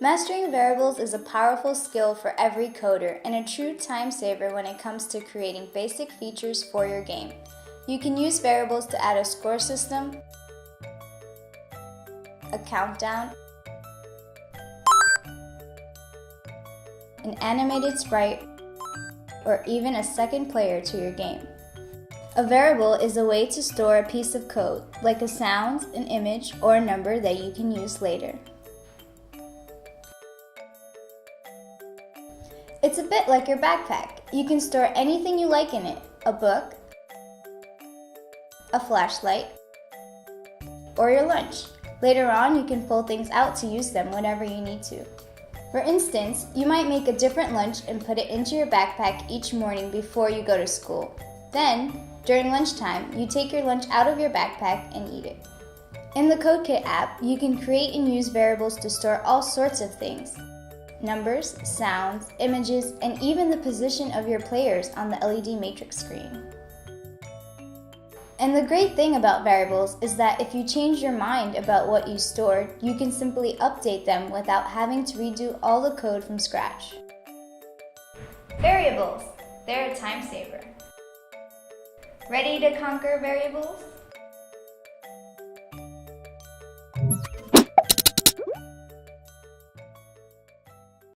Mastering variables is a powerful skill for every coder and a true time saver when it comes to creating basic features for your game. You can use variables to add a score system, a countdown, an animated sprite, or even a second player to your game. A variable is a way to store a piece of code, like a sound, an image, or a number that you can use later. It's a bit like your backpack. You can store anything you like in it, a book, a flashlight, or your lunch. Later on, you can pull things out to use them whenever you need to. For instance, you might make a different lunch and put it into your backpack each morning before you go to school. Then, during lunchtime, you take your lunch out of your backpack and eat it. In the CodeKit app, you can create and use variables to store all sorts of things. Numbers, sounds, images, and even the position of your players on the LED matrix screen. And the great thing about variables is that if you change your mind about what you stored, you can simply update them without having to redo all the code from scratch. Variables, they're a time saver. Ready to conquer variables?